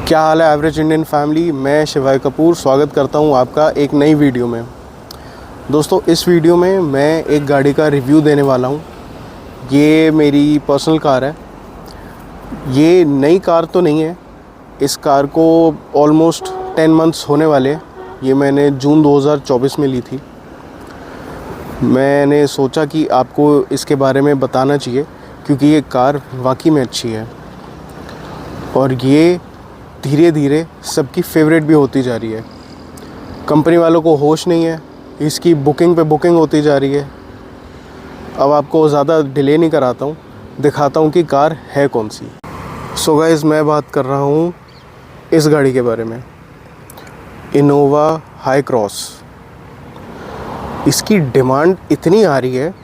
क्या हाल है average Indian family. मैं शिवाय कपूर स्वागत करता हूं आपका एक नई वीडियो में। दोस्तों, इस वीडियो में मैं एक गाड़ी का रिव्यू देने वाला हूं। ये मेरी पर्सनल कार है। ये नई कार तो नहीं है, इस कार को ऑलमोस्ट 10 मंथ्स होने वाले हैं। ये मैंने जून 2024 में ली थी। मैंने सोचा कि आपको इसके बारे में बताना चाहिए क्योंकि ये कार वाकई में अच्छी है और ये धीरे धीरे सबकी फेवरेट भी होती जा रही है। कंपनी वालों को होश नहीं है, इसकी बुकिंग पे बुकिंग होती जा रही है। अब आपको ज़्यादा डिले नहीं कराता हूँ, दिखाता हूँ कि कार है कौन सी। सो गाइस, मैं बात कर रहा हूँ इस गाड़ी के बारे में, इनोवा हाई क्रॉस। इसकी डिमांड इतनी आ रही है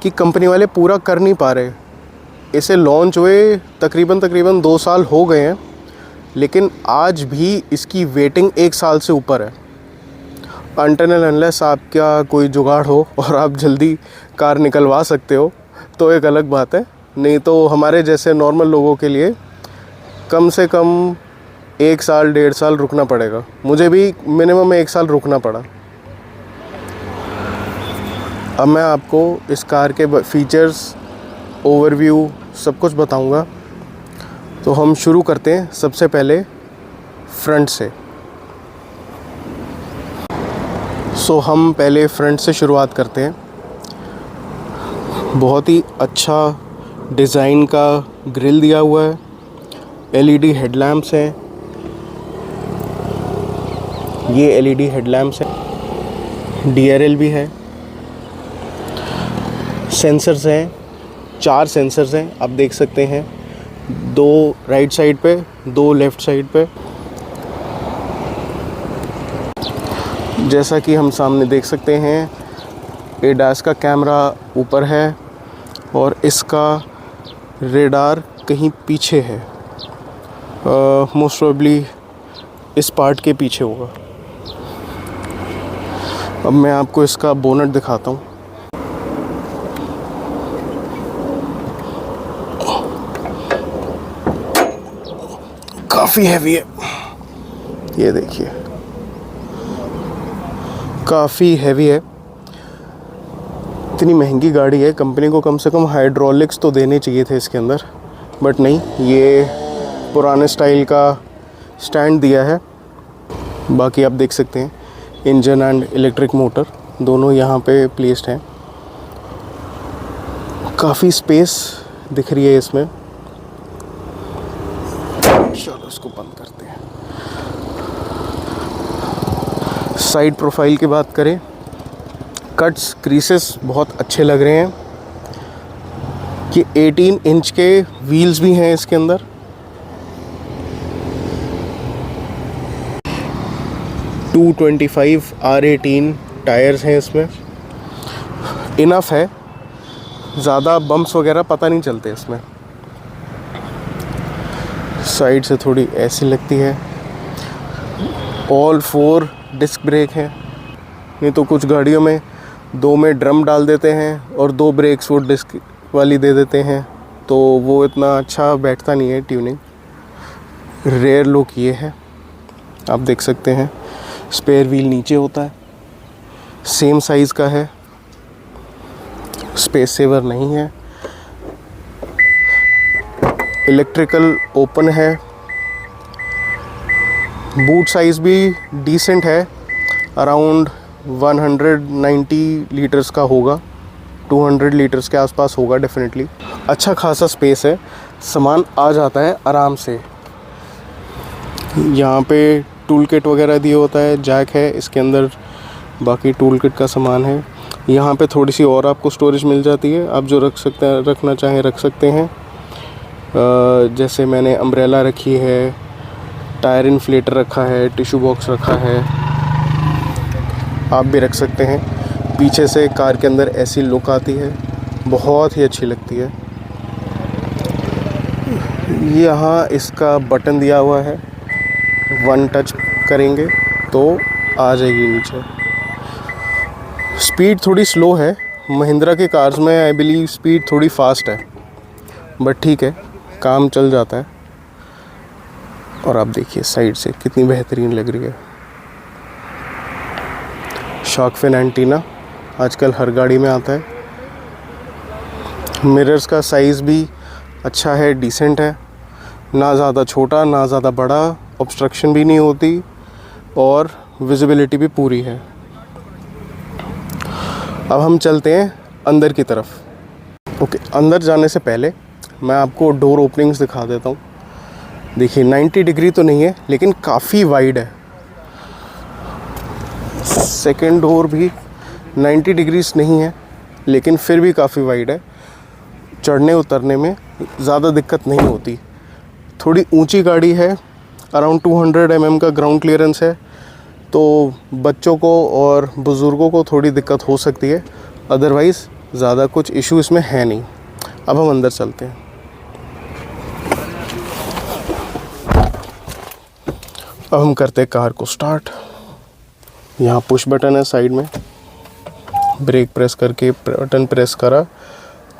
कि कंपनी वाले पूरा कर नहीं पा रहे। इसे लॉन्च हुए तकरीबन 2 साल हो गए हैं, लेकिन आज भी इसकी वेटिंग 1 साल से ऊपर है। अनटिल अनलेस आपका कोई जुगाड़ हो और आप जल्दी कार निकलवा सकते हो तो एक अलग बात है, नहीं तो हमारे जैसे नॉर्मल लोगों के लिए कम से कम 1 साल 1.5 साल रुकना पड़ेगा। मुझे भी मिनिमम 1 साल रुकना पड़ा। अब मैं आपको इस कार के फीचर्स, ओवरव्यू सब कुछ बताऊंगा। तो हम शुरू करते हैं सबसे पहले फ्रंट से। हम पहले फ्रंट से शुरुआत करते हैं। बहुत ही अच्छा डिज़ाइन का ग्रिल दिया हुआ है, एलईडी हेडलैम्प्स हैं। ये एलईडी हेडलैम्प्स हैं, डीआरएल भी है, सेंसर्स हैं, 4 सेंसर्स हैं आप देख सकते हैं, 2 राइट साइड पे, 2 लेफ़्ट साइड पे। जैसा कि हम सामने देख सकते हैं, एडास का कैमरा ऊपर है और इसका रेडार कहीं पीछे है, मोस्ट प्रोबेबली इस पार्ट के पीछे होगा। अब मैं आपको इसका बोनट दिखाता हूँ। काफ़ी हैवी है, ये देखिए, काफ़ी हैवी है। इतनी महंगी गाड़ी है, कंपनी को कम से कम हाइड्रोलिक्स तो देने चाहिए थे इसके अंदर, बट नहीं, ये पुराने स्टाइल का स्टैंड दिया है। बाकी आप देख सकते हैं इंजन एंड इलेक्ट्रिक मोटर दोनों यहाँ पे प्लेस्ड हैं। काफ़ी स्पेस दिख रही है इसमें। चलो इसको बंद करते हैं। साइड प्रोफाइल की बात करें, कट्स, क्रीसेस बहुत अच्छे लग रहे हैं। कि 18 इंच के व्हील्स भी हैं इसके अंदर। .225 R18 टायर्स हैं इसमें। इनफ है, ज़्यादा बम्प्स वगैरह पता नहीं चलते इसमें। साइड से थोड़ी ऐसी लगती है। ऑल 4 डिस्क ब्रेक हैं, नहीं तो कुछ गाड़ियों में 2 में ड्रम डाल देते हैं और 2 ब्रेक्स वो डिस्क वाली दे देते हैं, तो वो इतना अच्छा बैठता नहीं है ट्यूनिंग। रेयर लुक ये है, आप देख सकते हैं। स्पेयर व्हील नीचे होता है, सेम साइज़ का है, स्पेस सेवर नहीं है। इलेक्ट्रिकल ओपन है। बूट साइज़ भी डिसेंट है, अराउंड 190 लीटर्स का होगा, 200 लीटर्स के आसपास होगा डेफिनेटली। अच्छा खासा स्पेस है, सामान आ जाता है आराम से। यहाँ पे टूल किट वगैरह दिया होता है, जैक है इसके अंदर, बाकी टूल किट का सामान है। यहाँ पे थोड़ी सी और आपको स्टोरेज मिल जाती है, आप जो रखना चाहें रख सकते हैं। जैसे मैंने अम्ब्रेला रखी है, टायर इन्फ्लेटर रखा है, टिश्यू बॉक्स रखा है, आप भी रख सकते हैं। पीछे से कार के अंदर ऐसी लुक आती है, बहुत ही अच्छी लगती है। यहाँ इसका बटन दिया हुआ है, 1 टच करेंगे तो आ जाएगी नीचे। स्पीड थोड़ी स्लो है, महिंद्रा के कार्स में आई बिलीव स्पीड थोड़ी फास्ट है, बट ठीक है, काम चल जाता है। और आप देखिए साइड से कितनी बेहतरीन लग रही है। शार्क फिन एंटीना आजकल हर गाड़ी में आता है। मिरर्स का साइज़ भी अच्छा है, डिसेंट है, ना ज़्यादा छोटा ना ज़्यादा बड़ा, ऑब्स्ट्रक्शन भी नहीं होती और विजिबिलिटी भी पूरी है। अब हम चलते हैं अंदर की तरफ। ओके, अंदर जाने से पहले मैं आपको डोर ओपनिंग्स दिखा देता हूँ। देखिए 90 डिग्री तो नहीं है लेकिन काफ़ी वाइड है। सेकेंड डोर भी 90 डिग्रीज नहीं है लेकिन फिर भी काफ़ी वाइड है। चढ़ने उतरने में ज़्यादा दिक्कत नहीं होती। थोड़ी ऊंची गाड़ी है, अराउंड 200 mm का ग्राउंड क्लियरेंस है, तो बच्चों को और बुज़ुर्गों को थोड़ी दिक्कत हो सकती है, अदरवाइज़ ज़्यादा कुछ इशू इसमें है नहीं। अब हम अंदर चलते हैं। अब हम करते हैं कार को स्टार्ट। यहाँ पुश बटन है साइड में, ब्रेक प्रेस करके बटन प्रेस करा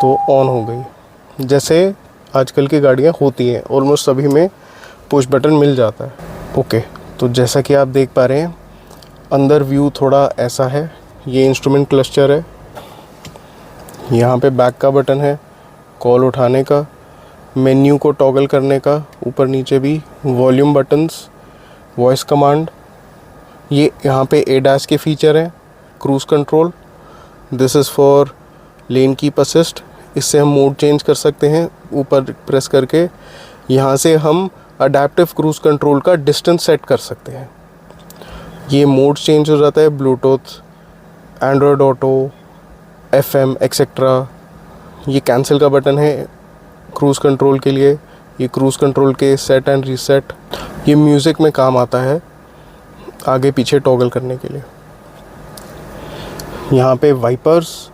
तो ऑन हो गई। जैसे आजकल की गाड़ियाँ होती हैं, ऑलमोस्ट सभी में पुश बटन मिल जाता है। ओके, तो जैसा कि आप देख पा रहे हैं अंदर व्यू थोड़ा ऐसा है। ये इंस्ट्रूमेंट क्लस्टर है, यहाँ पे बैक का बटन है, कॉल उठाने का, मेन्यू को टॉगल करने का, ऊपर नीचे भी वॉल्यूम बटन्स, वॉइस कमांड। ये यहाँ पे एडास के फीचर हैं, cruise control, this is for lane keep assist. इससे हम मोड चेंज कर सकते हैं ऊपर प्रेस करके। यहाँ से हम अडेप्टिव क्रूज़ कंट्रोल का डिस्टेंस सेट कर सकते हैं। ये मोड चेंज हो जाता है, Bluetooth, Android auto, FM etcetera. ये कैंसिल का बटन है क्रूज़ कंट्रोल के लिए। ये क्रूज़ कंट्रोल के सेट एंड रीसेट। ये म्यूज़िक में काम आता है आगे पीछे टॉगल करने के लिए। यहाँ पे वाइपर्स,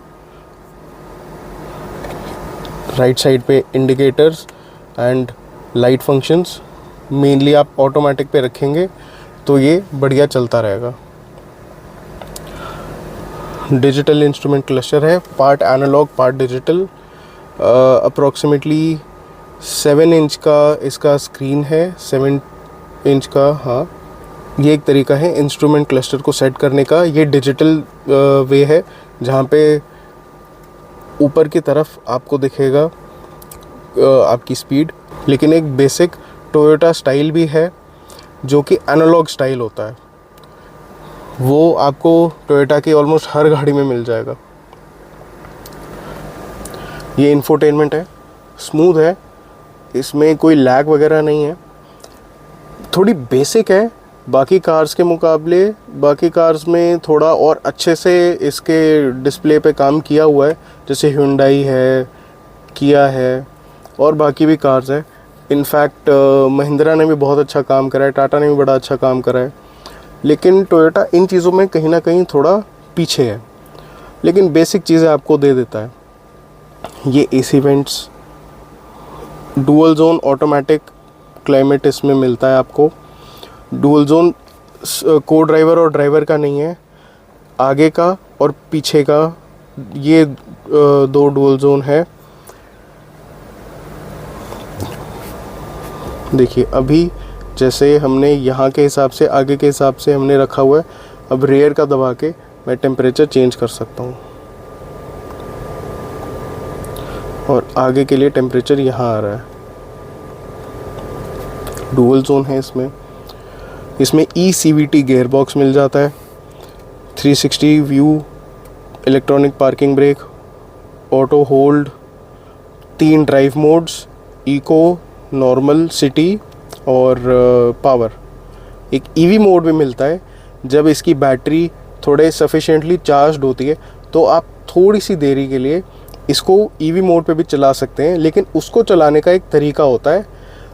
राइट साइड पे indicators and light functions. Mainly आप ऑटोमेटिक पे रखेंगे तो ये बढ़िया चलता रहेगा। डिजिटल इंस्ट्रूमेंट क्लस्टर है, part analogue part digital. Approximately 7 inch का इसका स्क्रीन है, 7 इंच का। हाँ, ये एक तरीका है इंस्ट्रूमेंट क्लस्टर को सेट करने का। ये डिजिटल वे है जहाँ पे ऊपर की तरफ आपको दिखेगा आपकी स्पीड। लेकिन एक बेसिक टोयोटा स्टाइल भी है जो कि एनालॉग स्टाइल होता है, वो आपको टोयोटा की ऑलमोस्ट हर गाड़ी में मिल जाएगा। ये इंफोटेनमेंट है, स्मूथ है, इसमें कोई लैग वगैरह नहीं है, थोड़ी बेसिक है बाकी कार्स के मुकाबले। बाकी कार्स में थोड़ा और अच्छे से इसके डिस्प्ले पे काम किया हुआ है, जैसे Hyundai है, किया है और बाकी भी कार्स है। इनफैक्ट महिंद्रा ने भी बहुत अच्छा काम करा है, टाटा ने भी बड़ा अच्छा काम करा है। लेकिन टोयोटा इन चीज़ों में कहीं ना कहीं थोड़ा पीछे है, लेकिन बेसिक चीज़ें आपको दे देता है। ये AC vents, dual zone automatic climate इसमें मिलता है आपको। डुअल जोन को ड्राइवर और ड्राइवर का नहीं है, आगे का और पीछे का, ये 2 डुअल जोन है। देखिए अभी जैसे हमने यहाँ के हिसाब से आगे के हिसाब से हमने रखा हुआ है, अब रेयर का दबा के मैं टेम्परेचर चेंज कर सकता हूँ और आगे के लिए टेम्परेचर यहाँ आ रहा है। डुअल जोन है इसमें eCVT गियर बॉक्स मिल जाता है, 360 view, electronic parking brake, auto hold, 3 drive modes, eco, normal, city और पावर। एक EV मोड भी मिलता है, जब इसकी बैटरी थोड़े सफिशिएंटली चार्ज्ड होती है तो आप थोड़ी सी देरी के लिए इसको EV मोड पे भी चला सकते हैं। लेकिन उसको चलाने का एक तरीका होता है,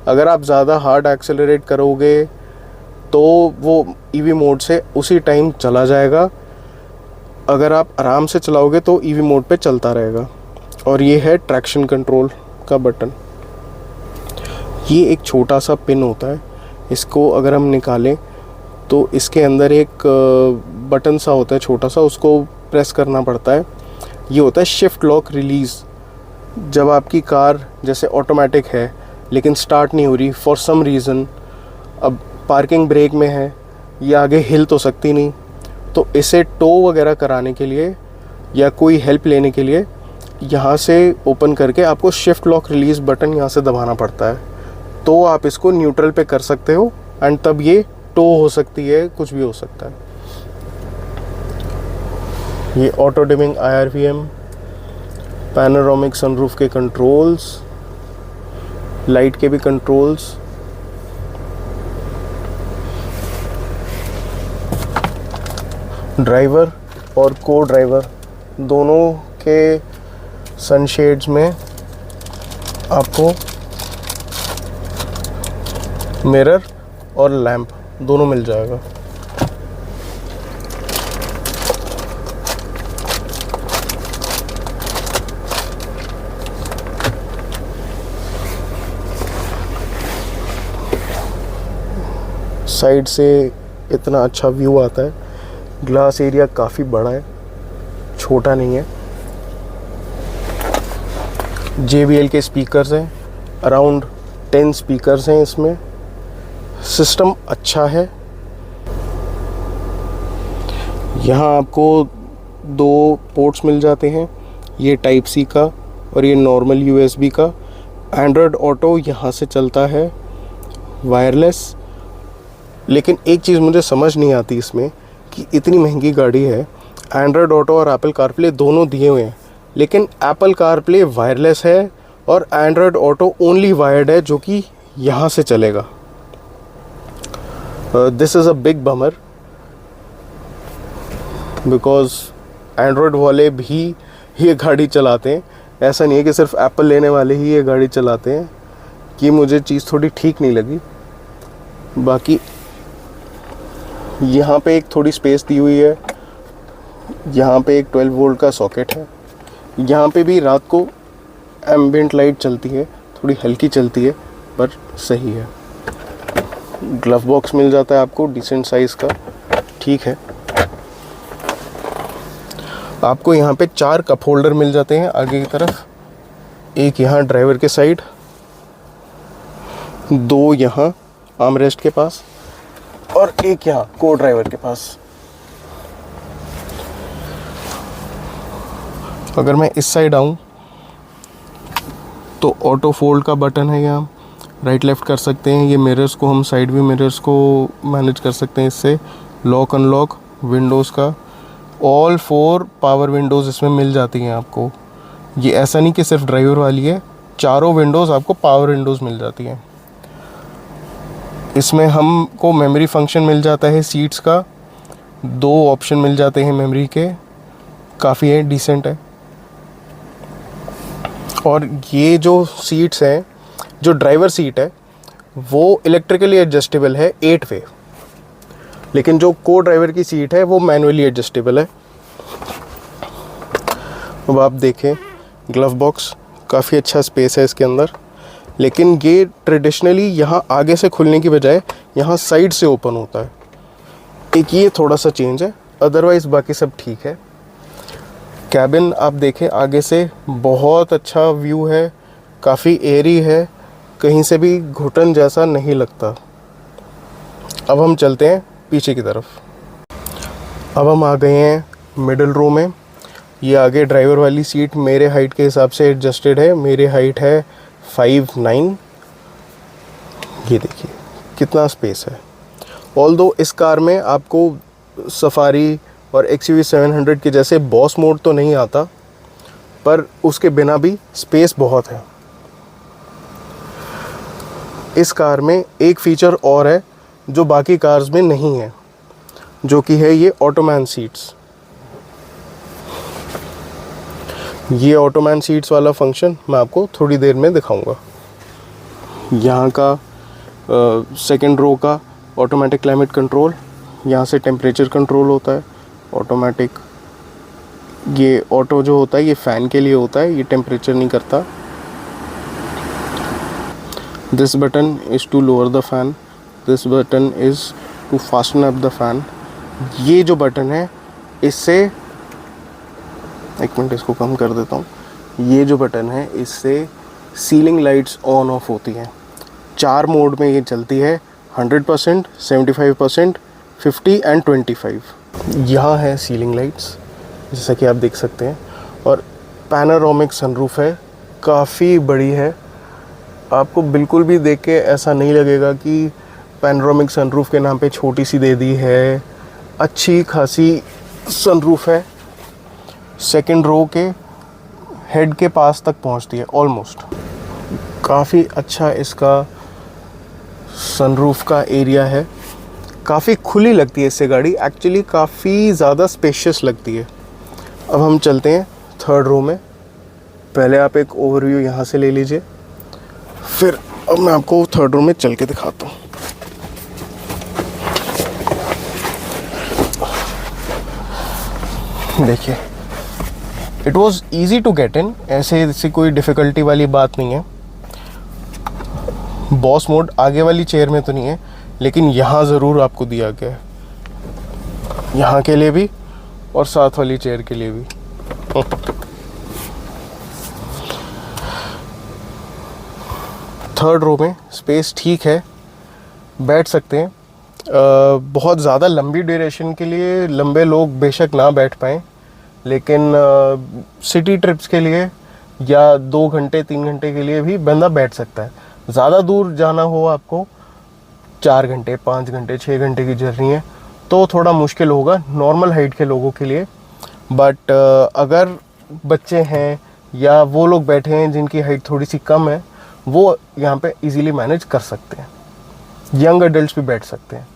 अगर आप ज़्यादा हार्ड एक्सेलरेट करोगे तो वो EV मोड से उसी टाइम चला जाएगा, अगर आप आराम से चलाओगे तो EV मोड पे चलता रहेगा। और ये है ट्रैक्शन कंट्रोल का बटन। ये एक छोटा सा पिन होता है, इसको अगर हम निकालें तो इसके अंदर एक बटन सा होता है छोटा सा, उसको प्रेस करना पड़ता है। ये होता है शिफ्ट लॉक रिलीज़। जब आपकी कार जैसे ऑटोमेटिक है लेकिन स्टार्ट नहीं हो रही फॉर सम रीज़न, अब पार्किंग ब्रेक में है, ये आगे हिल तो सकती नहीं, तो इसे टो वगैरह कराने के लिए या कोई हेल्प लेने के लिए यहाँ से ओपन करके आपको शिफ्ट लॉक रिलीज़ बटन यहाँ से दबाना पड़ता है, तो आप इसको न्यूट्रल पे कर सकते हो एंड तब ये टो हो सकती है, कुछ भी हो सकता है। ये auto dimming IRVM, panoramic sunroof के कंट्रोल्स, लाइट के भी कंट्रोल्स, ड्राइवर और को ड्राइवर दोनों के सनशेड्स में आपको मिरर और लैंप दोनों मिल जाएगा। साइड से इतना अच्छा व्यू आता है, ग्लास एरिया काफ़ी बड़ा है, छोटा नहीं है। JBL के स्पीकर्स हैं, अराउंड 10 स्पीकर्स हैं इसमें। सिस्टम अच्छा है। यहाँ आपको 2 पोर्ट्स मिल जाते हैं, ये टाइप C का और ये नॉर्मल USB का। एंड्रॉयड ऑटो यहाँ से चलता है, वायरलेस। लेकिन एक चीज़ मुझे समझ नहीं आती इसमें कि इतनी महंगी गाड़ी है, एंड्रॉयड ऑटो और एप्पल कारप्ले दोनों दिए हुए हैं, लेकिन एप्पल कारप्ले वायरलेस है और एंड्रॉयड ऑटो ओनली वायर्ड है, जो कि यहाँ से चलेगा। This is a big bummer, because Android वाले भी ये गाड़ी चलाते हैं। ऐसा नहीं है कि सिर्फ एप्पल लेने वाले ही ये गाड़ी चलाते हैं, कि मुझे चीज़ थोड़ी ठीक नहीं लगी। बाकी यहाँ पे एक थोड़ी स्पेस दी हुई है, यहाँ पे एक 12 वोल्ट का सॉकेट है। यहाँ पे भी रात को एम्बिएंट लाइट चलती है, थोड़ी हल्की चलती है पर सही है। ग्लव बॉक्स मिल जाता है आपको डिसेंट साइज़ का, ठीक है। आपको यहाँ पे 4 कप होल्डर मिल जाते हैं आगे की तरफ, एक यहाँ ड्राइवर के साइड, 2 यहाँ आर्मरेस्ट के पास और एक यहाँ को ड्राइवर के पास। अगर मैं इस साइड आऊँ तो ऑटो फोल्ड का बटन है, यहाँ राइट लेफ़्ट कर सकते हैं। ये मिरर्स को हम साइड व्यू मिरर्स को मैनेज कर सकते हैं इससे। लॉक अनलॉक विंडोज़ का, ऑल 4 पावर विंडोज़ इसमें मिल जाती हैं आपको। ये ऐसा नहीं कि सिर्फ ड्राइवर वाली है, चारों विंडोज़ आपको पावर विंडोज़ मिल जाती हैं। इसमें हमको मेमोरी फंक्शन मिल जाता है सीट्स का, 2 ऑप्शन मिल जाते हैं मेमोरी के, काफ़ी है, डिसेंट है। और ये जो सीट्स हैं, जो ड्राइवर सीट है वो इलेक्ट्रिकली एडजस्टेबल है 8 वे, लेकिन जो को ड्राइवर की सीट है वो मैनुअली एडजस्टेबल है। अब आप देखें ग्लव बॉक्स, काफ़ी अच्छा स्पेस है इसके अंदर, लेकिन ये ट्रेडिशनली यहाँ आगे से खुलने की बजाय यहाँ साइड से ओपन होता है। एक ये थोड़ा सा चेंज है, अदरवाइज़ बाकी सब ठीक है। कैबिन आप देखें आगे से बहुत अच्छा व्यू है, काफ़ी एयरी है, कहीं से भी घुटन जैसा नहीं लगता। अब हम चलते हैं पीछे की तरफ। अब हम आ गए हैं मिडिल रो में। ये आगे ड्राइवर वाली सीट मेरे हाइट के हिसाब से एडजस्टेड है, मेरी हाइट है 5'9". ये देखिए कितना स्पेस है। ऑल्दो इस कार में आपको सफारी और XUV 700 के जैसे बॉस मोड तो नहीं आता, पर उसके बिना भी स्पेस बहुत है। इस कार में एक फीचर और है जो बाकी कार्स में नहीं है, जो कि है ये ऑटोमैन सीट्स। ये ऑटोमैन सीट्स वाला फंक्शन मैं आपको थोड़ी देर में दिखाऊंगा। यहाँ का सेकंड रो का ऑटोमेटिक क्लाइमेट कंट्रोल, यहाँ से टेम्परेचर कंट्रोल होता है ऑटोमेटिक। ये ऑटो जो होता है ये फ़ैन के लिए होता है, ये टेम्परेचर नहीं करता। This button is to lower the fan, this button is to fasten up the fan. ये जो बटन है इससे, एक मिनट इसको कम कर देता हूँ। ये जो बटन है इससे सीलिंग लाइट्स ऑन ऑफ होती हैं। 4 मोड में ये चलती है, 100%, 75%, 50 एंड 25। यहाँ है सीलिंग लाइट्स जैसा कि आप देख सकते हैं, और पैनोरामिक सनरूफ है, काफ़ी बड़ी है। आपको बिल्कुल भी देख के ऐसा नहीं लगेगा कि पैनोरामिक सनरूफ के नाम पे छोटी सी दे दी है। अच्छी खासी सनरूफ है, सेकंड रो के हेड के पास तक पहुंचती है ऑलमोस्ट। काफ़ी अच्छा इसका सनरूफ का एरिया है, काफ़ी खुली लगती है इससे गाड़ी, एक्चुअली काफ़ी ज़्यादा स्पेशियस लगती है। अब हम चलते हैं थर्ड रो में। पहले आप एक ओवरव्यू यहाँ से ले लीजिए, फिर अब मैं आपको थर्ड रो में चल के दिखाता हूँ। देखिए, it was easy to get in, ऐसे कोई डिफ़िकल्टी वाली बात नहीं है। बॉस मोड आगे वाली चेयर में तो नहीं है, लेकिन यहाँ ज़रूर आपको दिया गया है, यहाँ के लिए भी और साथ वाली चेयर के लिए भी। थर्ड रो में स्पेस ठीक है, बैठ सकते हैं। बहुत ज़्यादा लंबी ड्यूरेशन के लिए लंबे लोग बेशक ना बैठ पाएँ, लेकिन सिटी ट्रिप्स के लिए या 2 घंटे 3 घंटे के लिए भी बंदा बैठ सकता है। ज़्यादा दूर जाना हो आपको, 4 घंटे 5 घंटे 6 घंटे की जर्नी है, तो थोड़ा मुश्किल होगा नॉर्मल हाइट के लोगों के लिए। बट अगर बच्चे हैं या वो लोग बैठे हैं जिनकी हाइट थोड़ी सी कम है, वो यहाँ पे इजीली मैनेज कर सकते हैं। यंग एडल्ट्स भी बैठ सकते हैं।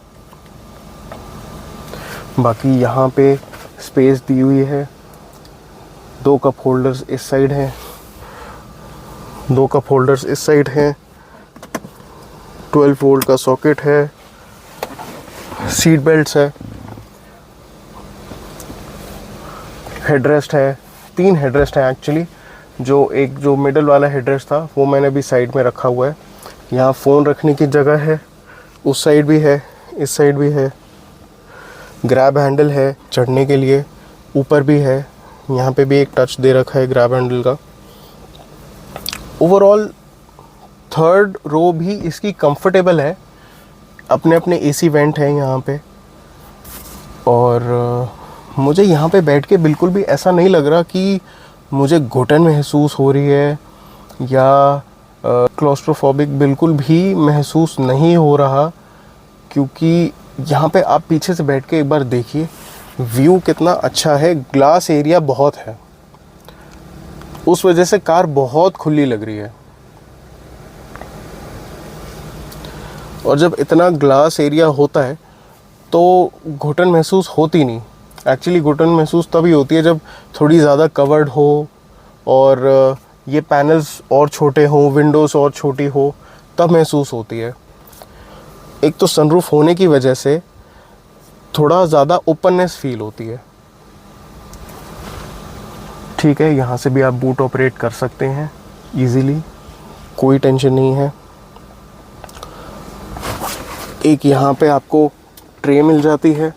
बाकी यहाँ पे स्पेस दी हुई है, 2 कप होल्डर्स इस साइड हैं, 2 कप होल्डर्स इस साइड हैं, 12 वोल्ट का सॉकेट है, सीट बेल्ट्स है, हेडरेस्ट है, 3 हेडरेस्ट हैं एक्चुअली। जो मिडल वाला हेडरेस्ट था वो मैंने भी साइड में रखा हुआ है। यहाँ फ़ोन रखने की जगह है, उस साइड भी है, इस साइड भी है। ग्रैब हैंडल है चढ़ने के लिए, ऊपर भी है, यहाँ पे भी एक टच दे रखा है ग्रैब हैंडल का। ओवरऑल थर्ड रो भी इसकी कंफर्टेबल है, अपने अपने एसी वेंट हैं यहाँ पे, और मुझे यहाँ पे बैठ के बिल्कुल भी ऐसा नहीं लग रहा कि मुझे घुटन महसूस हो रही है या क्लॉस्ट्रोफोबिक बिल्कुल भी महसूस नहीं हो रहा, क्योंकि यहाँ पे आप पीछे से बैठ के एक बार देखिए व्यू कितना अच्छा है। ग्लास एरिया बहुत है, उस वजह से कार बहुत खुली लग रही है। और जब इतना ग्लास एरिया होता है तो घुटन महसूस होती नहीं। एक्चुअली घुटन महसूस तभी होती है जब थोड़ी ज़्यादा कवर्ड हो और ये पैनल्स और छोटे हों, विंडोज़ और छोटी हो, तब महसूस होती है। एक तो सनरूफ होने की वजह से थोड़ा ज़्यादा ओपननेस फील होती है। ठीक है, यहाँ से भी आप बूट ऑपरेट कर सकते हैं इजीली, कोई टेंशन नहीं है। एक यहाँ पे आपको ट्रे मिल जाती है,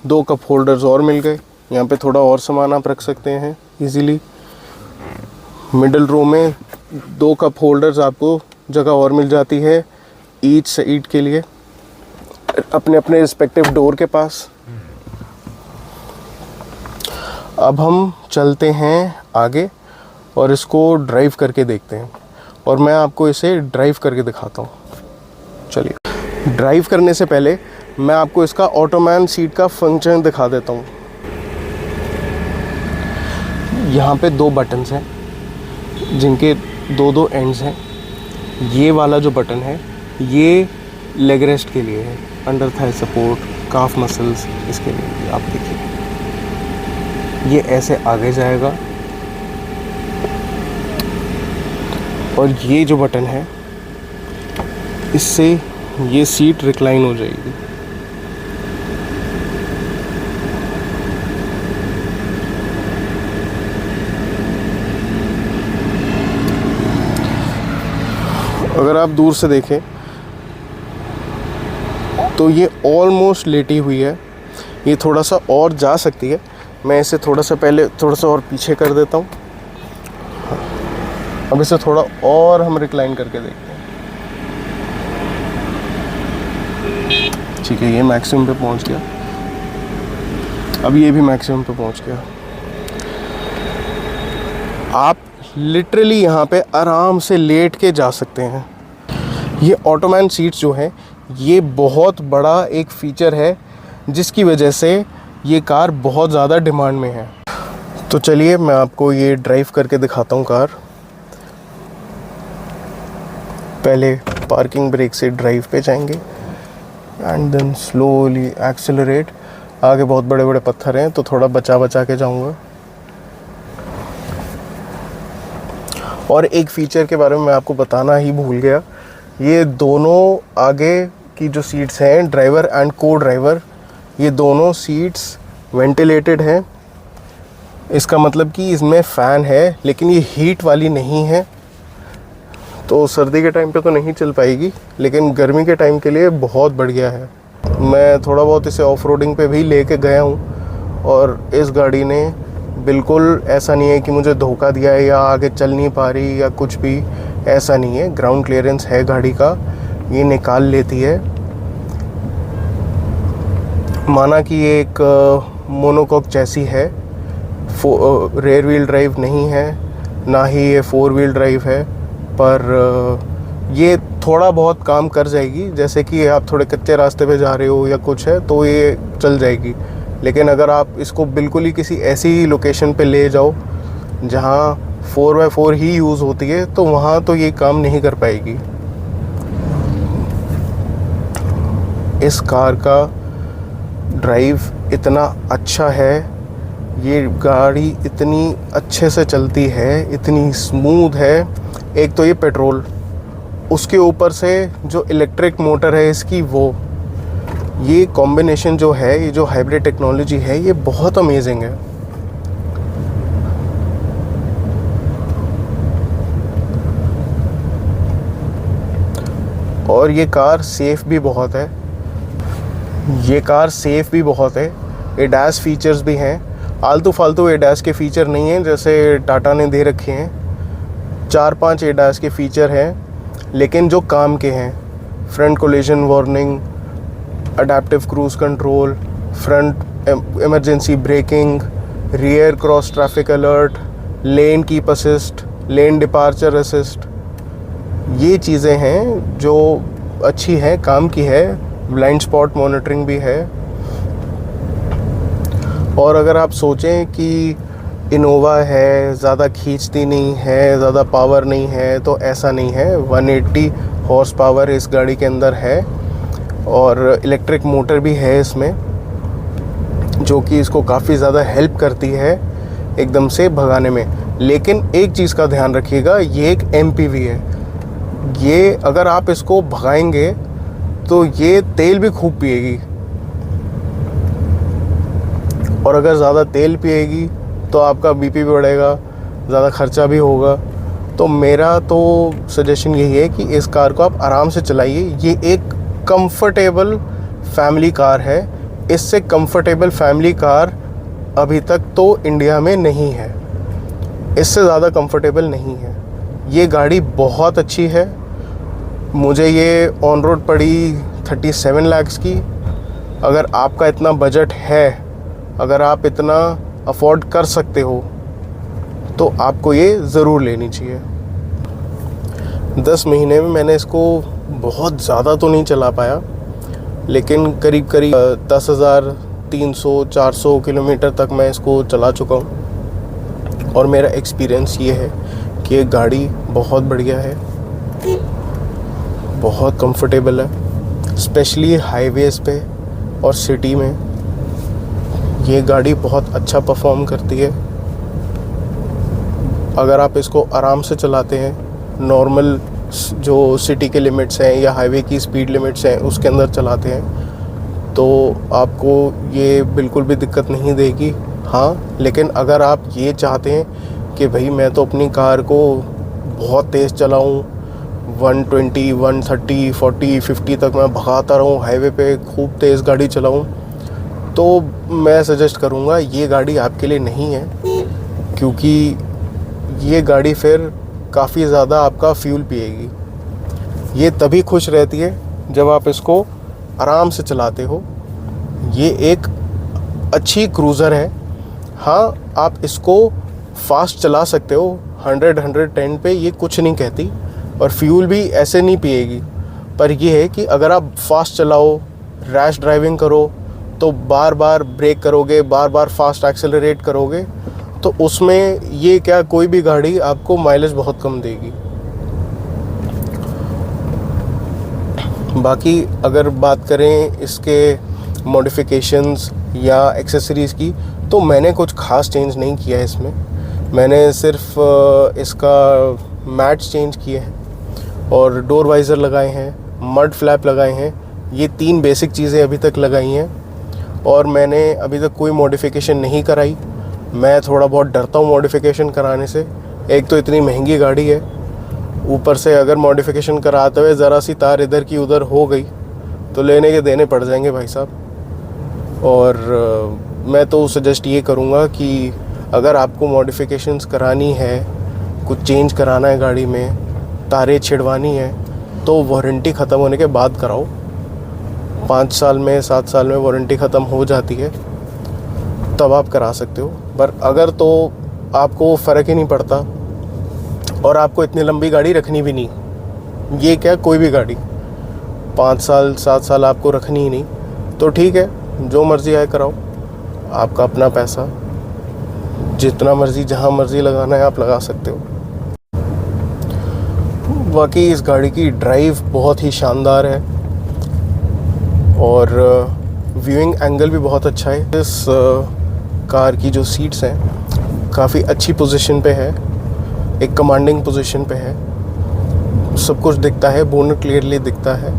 2 कप होल्डर्स और मिल गए, यहाँ पे थोड़ा और सामान आप रख सकते हैं इजीली। मिडिल रो में 2 कप होल्डर्स आपको जगह और मिल जाती है ईच साइड के लिए, अपने अपने रिस्पेक्टिव डोर के पास। अब हम चलते हैं आगे और इसको ड्राइव करके देखते हैं, और मैं आपको इसे ड्राइव करके दिखाता हूँ। चलिए, ड्राइव करने से पहले मैं आपको इसका ऑटोमैन सीट का फंक्शन दिखा देता हूँ। यहाँ पे 2 बटन्स हैं जिनके 2 एंड्स हैं। ये वाला जो बटन है ये लेग रेस्ट के लिए है, अंडर थाई सपोर्ट, काफ मसल्स, इसके लिए। आप देखिए ये ऐसे आगे जाएगा, और ये जो बटन है इससे ये सीट रिक्लाइन हो जाएगी। अगर आप दूर से देखें तो ये ऑलमोस्ट लेटी हुई है, ये थोड़ा सा और जा सकती है। मैं इसे थोड़ा सा और पीछे कर देता हूँ। अब इसे थोड़ा और हम रिक्लाइन करके देखते हैं। ठीक है, ये मैक्सिमम पे पहुंच गया। अब ये भी मैक्सिमम पे पहुंच गया। आप लिटरली यहाँ पे आराम से लेट के जा सकते हैं। ये ऑटोमैन सीट्स जो हैं, ये बहुत बड़ा एक फ़ीचर है जिसकी वजह से ये कार बहुत ज़्यादा डिमांड में है। तो चलिए मैं आपको ये ड्राइव करके दिखाता हूँ कार। पहले पार्किंग ब्रेक से ड्राइव पे जाएंगे एंड देन स्लोली एक्सेलरेट। आगे बहुत बड़े बड़े पत्थर हैं तो थोड़ा बचा बचा के जाऊँगा। और एक फ़ीचर के बारे में मैं आपको बताना ही भूल गया, ये दोनों आगे की जो सीट्स हैं, ड्राइवर एंड को ड्राइवर, ये दोनों सीट्स वेंटिलेटेड हैं। इसका मतलब कि इसमें फ़ैन है, लेकिन ये हीट वाली नहीं है, तो सर्दी के टाइम पे तो नहीं चल पाएगी, लेकिन गर्मी के टाइम के लिए बहुत बढ़िया है। मैं थोड़ा बहुत इसे ऑफ रोडिंग पे भी लेके गया हूँ और इस गाड़ी ने बिल्कुल ऐसा नहीं है कि मुझे धोखा दिया है या आगे चल नहीं पा रही या कुछ भी, ऐसा नहीं है। ग्राउंड क्लियरेंस है गाड़ी का, ये निकाल लेती है। माना कि ये एक मोनोकॉक जैसी है, रेयर व्हील ड्राइव नहीं है, ना ही ये 4 व्हील ड्राइव है, पर ये थोड़ा बहुत काम कर जाएगी। जैसे कि आप थोड़े कच्चे रास्ते पे जा रहे हो या कुछ है तो ये चल जाएगी। लेकिन अगर आप इसको बिल्कुल ही किसी ऐसी लोकेशन पे ले जाओ जहाँ 4x4 ही यूज़ होती है, तो वहाँ तो ये काम नहीं कर पाएगी। इस कार का ड्राइव इतना अच्छा है, ये गाड़ी इतनी अच्छे से चलती है, इतनी स्मूथ है। एक तो ये पेट्रोल, उसके ऊपर से जो इलेक्ट्रिक मोटर है इसकी, वो ये कॉम्बिनेशन जो है, ये जो हाइब्रिड टेक्नोलॉजी है, ये बहुत अमेजिंग है। और ये कार सेफ़ भी बहुत है, ये कार सेफ़ भी बहुत है। एडास फीचर्स भी हैं, आलतू फालतू एडास के फ़ीचर नहीं हैं जैसे टाटा ने दे रखे हैं। 4-5 एडास के फ़ीचर हैं, लेकिन जो काम के हैं। Front collision warning, adaptive cruise control, front emergency braking, rear cross traffic alert, lane keep assist, lane departure assist, ये चीज़ें हैं जो अच्छी हैं, काम की है। ब्लाइंड स्पॉट मॉनिटरिंग भी है। और अगर आप सोचें कि इनोवा है, ज़्यादा खींचती नहीं है, ज़्यादा पावर नहीं है, तो ऐसा नहीं है। 180 हॉर्स पावर इस गाड़ी के अंदर है और इलेक्ट्रिक मोटर भी है इसमें, जो कि इसको काफ़ी ज़्यादा हेल्प करती है एकदम से भगाने में। लेकिन एक चीज़ का ध्यान रखिएगा, ये एक MPV है। ये अगर आप इसको भगाएंगे तो ये तेल भी खूब पिएगी, और अगर ज़्यादा तेल पिएगी तो आपका BP भी बढ़ेगा, ज़्यादा खर्चा भी होगा। तो मेरा तो सजेशन यही है कि इस कार को आप आराम से चलाइए। ये एक कंफर्टेबल फैमिली कार है, इससे कंफर्टेबल फैमिली कार अभी तक तो इंडिया में नहीं है, इससे ज़्यादा कंफर्टेबल नहीं है। ये गाड़ी बहुत अच्छी है। मुझे ये ऑन रोड पड़ी 37 लाख की। अगर आपका इतना बजट है, अगर आप इतना अफोर्ड कर सकते हो, तो आपको ये ज़रूर लेनी चाहिए। 10 महीने में मैंने इसको बहुत ज़्यादा तो नहीं चला पाया, लेकिन करीब 10,300-400 किलोमीटर तक मैं इसको चला चुका हूँ। और मेरा एक्सपीरियंस ये है कि ये गाड़ी बहुत बढ़िया है, बहुत कंफर्टेबल है, स्पेशली हाईवेज़ पे और सिटी में ये गाड़ी बहुत अच्छा परफॉर्म करती है। अगर आप इसको आराम से चलाते हैं, नॉर्मल जो सिटी के लिमिट्स हैं या हाईवे की स्पीड लिमिट्स हैं उसके अंदर चलाते हैं, तो आपको ये बिल्कुल भी दिक्कत नहीं देगी। हाँ, लेकिन अगर आप ये चाहते हैं कि भाई मैं तो अपनी कार को बहुत तेज़ चलाऊँ, 120, 130, 40, 50 तक मैं भगाता रहूँ, हाईवे पे खूब तेज़ गाड़ी चलाऊँ, तो मैं सजेस्ट करूँगा ये गाड़ी आपके लिए नहीं है। क्योंकि ये गाड़ी फिर काफ़ी ज़्यादा आपका फ्यूल पिएगी। ये तभी खुश रहती है जब आप इसको आराम से चलाते हो। ये एक अच्छी क्रूज़र है। हाँ, आप इसको फास्ट चला सकते हो, 100-110 पे ये कुछ नहीं कहती, और फ्यूल भी ऐसे नहीं पिएगी। पर ये है कि अगर आप फास्ट चलाओ, रैश ड्राइविंग करो, तो बार बार ब्रेक करोगे, बार बार फास्ट एक्सेलरेट करोगे, तो उसमें ये क्या, कोई भी गाड़ी आपको माइलेज बहुत कम देगी। बाकी अगर बात करें इसके मॉडिफिकेशंस या एक्सेसरीज़ की, तो मैंने कुछ ख़ास चेंज नहीं किया है इसमें। मैंने सिर्फ इसका मैट्स चेंज किए हैं और डोर वाइज़र लगाए हैं, मड फ्लैप लगाए हैं। ये 3 बेसिक चीज़ें अभी तक लगाई हैं, और मैंने अभी तक कोई मॉडिफिकेशन नहीं कराई। मैं थोड़ा बहुत डरता हूँ मॉडिफिकेशन कराने से। एक तो इतनी महंगी गाड़ी है, ऊपर से अगर मॉडिफिकेशन कराते हुए ज़रा सी तार इधर की उधर हो गई तो लेने के देने पड़ जाएंगे भाई साहब। और मैं तो सजेस्ट ये करूँगा कि अगर आपको मॉडिफिकेशंस करानी है, कुछ चेंज कराना है गाड़ी में, तारें छिड़वानी है, तो वारंटी ख़त्म होने के बाद कराओ। 5 साल में 7 साल में वारंटी ख़त्म हो जाती है, तब आप करा सकते हो। पर अगर तो आपको फ़र्क ही नहीं पड़ता और आपको इतनी लंबी गाड़ी रखनी भी नहीं, ये क्या, कोई भी गाड़ी 5 साल 7 साल आपको रखनी ही नहीं, तो ठीक है, जो मर्ज़ी आए कराओ। आपका अपना पैसा, जितना मर्ज़ी जहाँ मर्ज़ी लगाना है आप लगा सकते हो। बाकी इस गाड़ी की ड्राइव बहुत ही शानदार है और व्यूइंग एंगल भी बहुत अच्छा है। इस कार की जो सीट्स हैं काफ़ी अच्छी पोजीशन पे है, एक कमांडिंग पोजीशन पे है, सब कुछ दिखता है, बोनट क्लियरली दिखता है।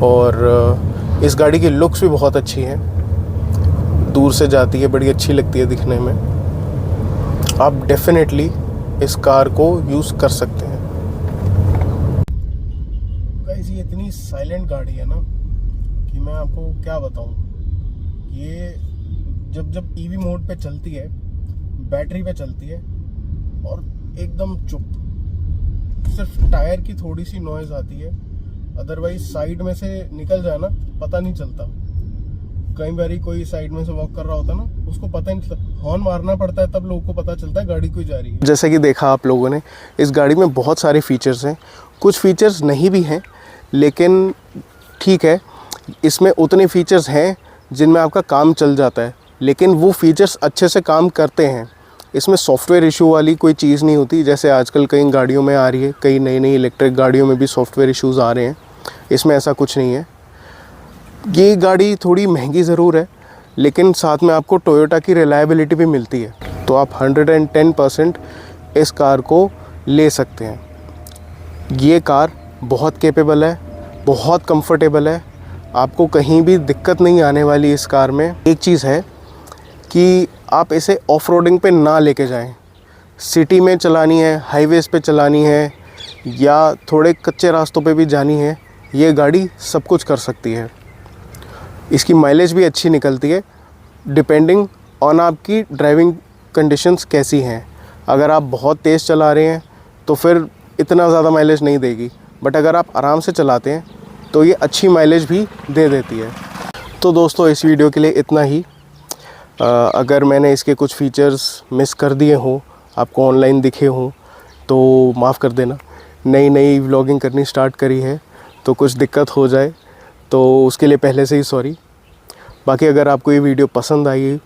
और इस गाड़ी की लुक्स भी बहुत अच्छी हैं, दूर से जाती है बड़ी अच्छी लगती है दिखने में। आप डेफिनेटली इस कार को यूज़ कर सकते हैं। गाइस, ये इतनी साइलेंट गाड़ी है ना कि मैं आपको क्या बताऊं। ये जब ईवी मोड पे चलती है, बैटरी पे चलती है, और एकदम चुप, सिर्फ टायर की थोड़ी सी नॉइज़ आती है, अदरवाइज साइड में से निकल जाए ना पता नहीं चलता। कई बार कोई साइड में से वॉक कर रहा होता ना, उसको पता नहीं चलता, हॉर्न मारना पड़ता है, तब लोगों को पता चलता है गाड़ी कोई जा रही है। जैसे कि देखा आप लोगों ने, इस गाड़ी में बहुत सारे फीचर्स हैं, कुछ फीचर्स नहीं भी हैं, लेकिन ठीक है, इसमें उतने फीचर्स हैं जिनमें आपका काम चल जाता है, लेकिन वो फीचर्स अच्छे से काम करते हैं। इसमें सॉफ्टवेयर इशू वाली कोई चीज़ नहीं होती, जैसे आजकल कई गाड़ियों में आ रही है, कई नई इलेक्ट्रिक गाड़ियों में भी सॉफ्टवेयर इश्यूज़ आ रहे हैं। इसमें ऐसा कुछ नहीं है। ये गाड़ी थोड़ी महंगी ज़रूर है, लेकिन साथ में आपको टोयोटा की रिलायबिलिटी भी मिलती है, तो आप 110% इस कार को ले सकते हैं। ये कार बहुत कैपेबल है, बहुत कंफर्टेबल है, आपको कहीं भी दिक्कत नहीं आने वाली इस कार में। एक चीज़ है कि आप इसे ऑफ रोडिंग पे ना लेके जाएं। सिटी में चलानी है, हाईवेज़ पे चलानी है, या थोड़े कच्चे रास्तों पे भी जानी है, ये गाड़ी सब कुछ कर सकती है। इसकी माइलेज भी अच्छी निकलती है, डिपेंडिंग ऑन आपकी ड्राइविंग कंडीशंस कैसी हैं। अगर आप बहुत तेज़ चला रहे हैं तो फिर इतना ज़्यादा माइलेज नहीं देगी, बट अगर आप आराम से चलाते हैं तो ये अच्छी माइलेज भी दे देती है। तो दोस्तों, इस वीडियो के लिए इतना ही। अगर मैंने इसके कुछ फीचर्स मिस कर दिए हों, आपको ऑनलाइन दिखे हों, तो माफ़ कर देना। नई व्लॉगिंग करनी स्टार्ट करी है, तो कुछ दिक्कत हो जाए तो उसके लिए पहले से ही सॉरी। बाकी अगर आपको ये वीडियो पसंद आई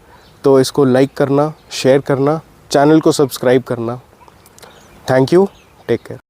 तो इसको लाइक करना, शेयर करना, चैनल को सब्सक्राइब करना। Thank you, take care.